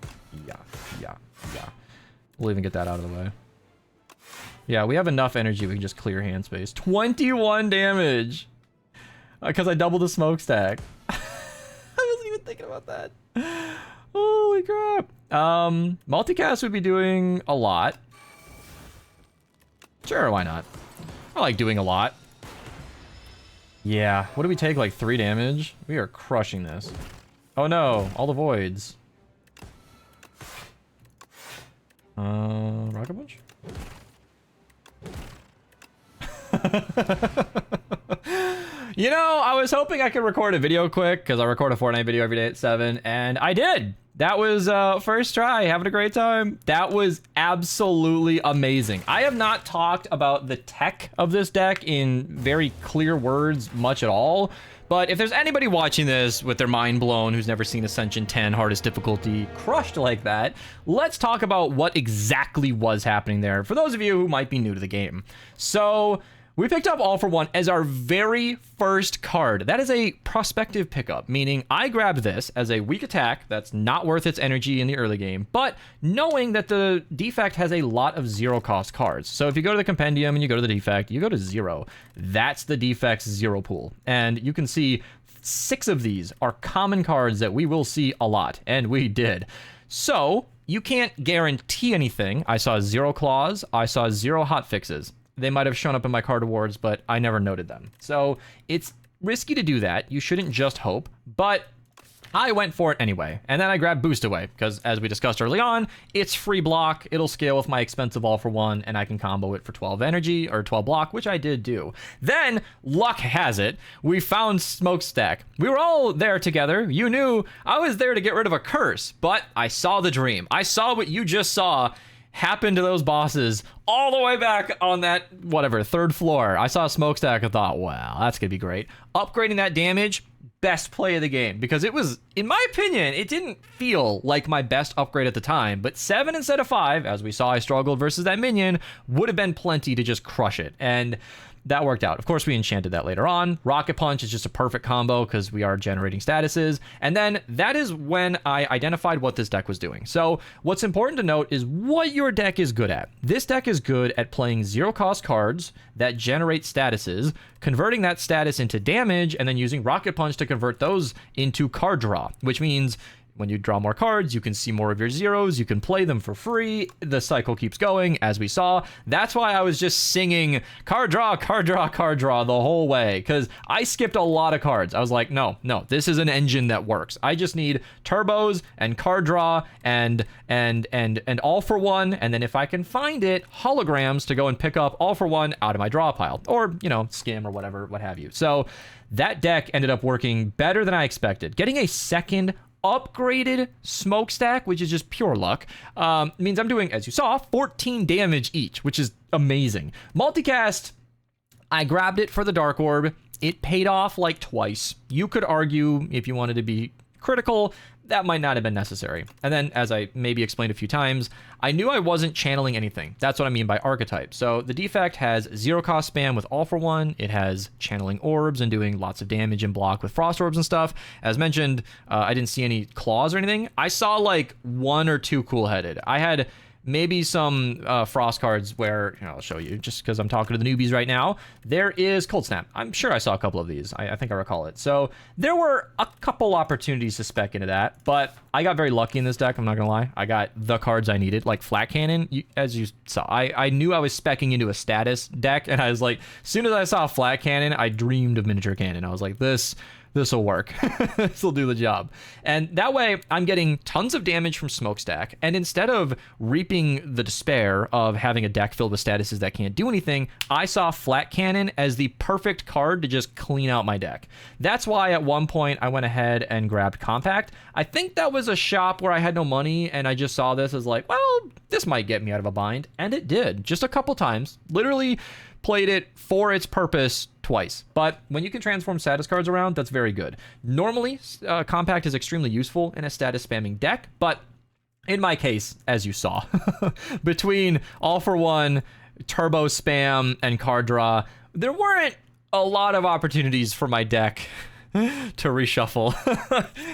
We'll even get that out of the way. Yeah, we have enough energy. We can just clear hand space. 21 damage because I doubled the smokestack. I wasn't even thinking about that. Holy crap. Multicast would be doing a lot. Sure, why not? I like doing a lot. Yeah, what do we take? Like 3 damage? We are crushing this. Oh no, all the voids. Rocket punch? You know, I was hoping I could record a video quick because I record a Fortnite video every day at 7, and I did. That was first try, having a great time. That was absolutely amazing. I have not talked about the tech of this deck in very clear words much at all, but if there's anybody watching this with their mind blown who's never seen Ascension 10 hardest difficulty crushed like that, let's talk about what exactly was happening there for those of you who might be new to the game. So we picked up All for One as our very first card. That is a prospective pickup, meaning I grabbed this as a weak attack that's not worth its energy in the early game, but knowing that the Defect has a lot of 0-cost cards. So if you go to the Compendium and you go to the Defect, you go to 0. That's the Defect's 0 pool. And you can see 6 of these are common cards that we will see a lot, and we did. So you can't guarantee anything. I saw 0 claws, I saw 0 hotfixes. They might have shown up in my card awards, but I never noted them. So it's risky to do that. You shouldn't just hope, but I went for it anyway. And then I grabbed Boost Away because, as we discussed early on, it's free block. It'll scale with my expensive All for One, and I can combo it for 12 energy or 12 block, which I did do. Then, luck has it, we found Smokestack. We were all there together. You knew I was there to get rid of a curse, but I saw the dream. I saw what you just saw happen to those bosses all the way back on that, whatever, 3rd floor. I saw a smokestack and thought, wow, that's gonna be great. Upgrading that damage, best play of the game, because it was, in my opinion, it didn't feel like my best upgrade at the time, but 7 instead of 5, as we saw I struggled versus that minion, would have been plenty to just crush it, and that worked out. Of course, we enchanted that later on. Rocket Punch is just a perfect combo because we are generating statuses. And then that is when I identified what this deck was doing. So what's important to note is what your deck is good at. This deck is good at playing 0-cost cards that generate statuses, converting that status into damage, and then using Rocket Punch to convert those into card draw, which means when you draw more cards, you can see more of your 0s, you can play them for free, the cycle keeps going, as we saw. That's why I was just singing card draw, card draw, card draw the whole way, because I skipped a lot of cards. I was like, no, this is an engine that works. I just need turbos and card draw and All for One, and then if I can find it, holograms to go and pick up All for One out of my draw pile, or, you know, skim or whatever, what have you. So that deck ended up working better than I expected. Getting a second upgraded smokestack, which is just pure luck, means I'm doing, as you saw, 14 damage each, which is amazing. Multicast, I grabbed it for the Dark Orb. It paid off like twice. You could argue, if you wanted to be critical, that might not have been necessary. And then, as I maybe explained a few times, I knew I wasn't channeling anything. That's what I mean by archetype. So the Defect has 0-cost spam with All for One. It has channeling orbs and doing lots of damage and block with frost orbs and stuff. As mentioned, I didn't see any claws or anything. I saw like 1 or 2 cool-headed. I had maybe some frost cards where, you know, I'll show you just because I'm talking to the newbies right now. There is Cold Snap. I'm sure I saw a couple of these. I think I recall it. So there were a couple opportunities to spec into that, but I got very lucky in this deck. I'm not gonna lie. I got the cards I needed, like Flat Cannon. As you saw, I knew I was specking into a status deck, and I was like, as soon as I saw Flat Cannon, I dreamed of Miniature Cannon. I was like, this this will work. This will do the job. And that way, I'm getting tons of damage from Smokestack. And instead of reaping the despair of having a deck filled with statuses that can't do anything, I saw Flat Cannon as the perfect card to just clean out my deck. That's why at one point I went ahead and grabbed Compact. I think that was a shop where I had no money, and I just saw this as like, well, this might get me out of a bind. And it did, just a couple times. Literally played it for its purpose twice. But when you can transform status cards around, that's very good. Normally, Compact is extremely useful in a status spamming deck, but in my case, as you saw, between All for One, Turbo Spam, and card draw, there weren't a lot of opportunities for my deck to reshuffle.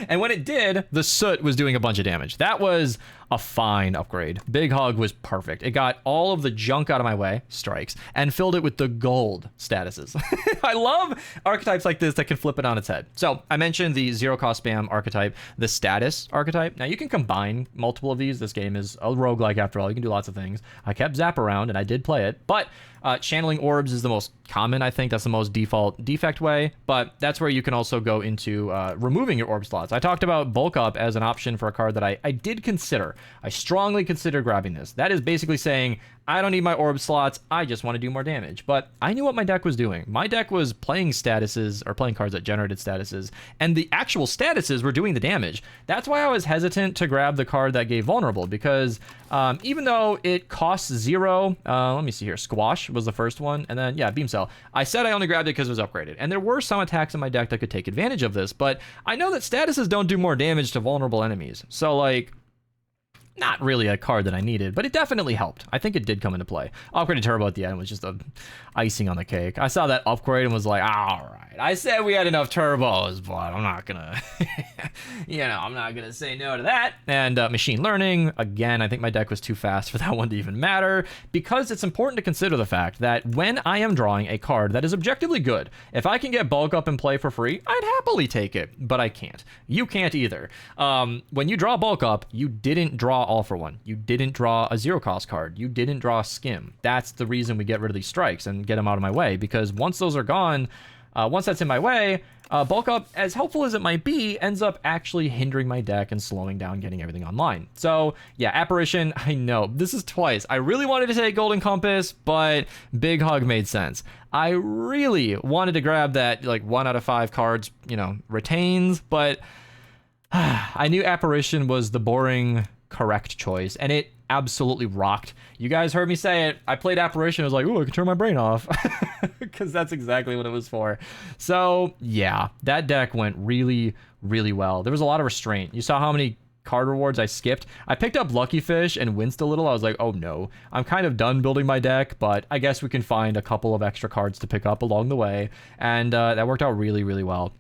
And when it did, the Soot was doing a bunch of damage. That was a fine upgrade. Big Hug was perfect. It got all of the junk out of my way, strikes, and filled it with the gold statuses. I love archetypes like this that can flip it on its head. So I mentioned the zero cost spam archetype, the status archetype. Now you can combine multiple of these. This game is a roguelike after all. You can do lots of things. I kept Zap around and I did play it, but channeling orbs is the most common. I think that's the most default defect way, but that's where you can also go into removing your orb slots. I talked about bulk up as an option for a card that I did consider. I strongly consider grabbing this. That is basically saying, I don't need my orb slots, I just want to do more damage. But I knew what my deck was doing. My deck was playing statuses, or playing cards that generated statuses, and the actual statuses were doing the damage. That's why I was hesitant to grab the card that gave vulnerable, because even though it costs 0, let me see here, Squash was the first one, and then, yeah, Beam Cell. I said I only grabbed it because it was upgraded, and there were some attacks in my deck that could take advantage of this, but I know that statuses don't do more damage to vulnerable enemies. So, like, not really a card that I needed, but it definitely helped. I think it did come into play. Upgraded Turbo at the end was just a icing on the cake. I saw that upgrade and was like, all right. I said we had enough turbos, but I'm not gonna, I'm not gonna say no to that. And machine learning, again, I think my deck was too fast for that one to even matter, because it's important to consider the fact that when I am drawing a card that is objectively good, if I can get bulk up and play for free, I'd happily take it, but I can't. You can't either. When you draw bulk up, you didn't draw All for One. You didn't draw a zero cost card. You didn't draw Skim. That's the reason we get rid of these strikes and get them out of my way, because once those are gone, once that's in my way, bulk up, as helpful as it might be, ends up actually hindering my deck and slowing down getting everything online. So yeah, Apparition, I know this is twice. I really wanted to take Golden Compass, but Big Hug made sense. I really wanted to grab that like 1 out of 5 cards, retains, but I knew Apparition was the boring correct choice, and it absolutely rocked. You guys heard me say it. I played Apparition. I was like, ooh, I can turn my brain off, because that's exactly what it was for. So yeah, that deck went really, really well. There was a lot of restraint. You saw how many card rewards I skipped. I picked up Lucky Fish and winced a little. I was like, oh no, I'm kind of done building my deck, but I guess we can find a couple of extra cards to pick up along the way, and that worked out really, really well.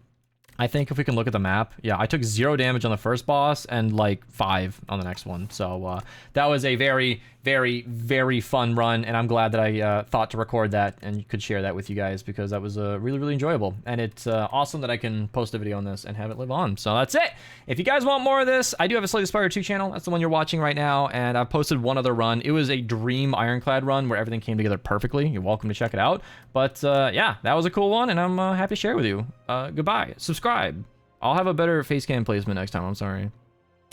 I think if we can look at the map, yeah, I took 0 damage on the first boss and like 5 on the next one. So that was a very, very, very fun run, and I'm glad that I thought to record that and could share that with you guys, because that was really, really enjoyable. And it's awesome that I can post a video on this and have it live on. So that's it. If you guys want more of this, I do have a Slay the Spire 2 channel. That's the one you're watching right now, and I've posted one other run. It was a dream Ironclad run where everything came together perfectly. You're welcome to check it out. But yeah, that was a cool one, and I'm happy to share it with you. Goodbye. Subscribe. I'll have a better face cam placement next time. I'm sorry.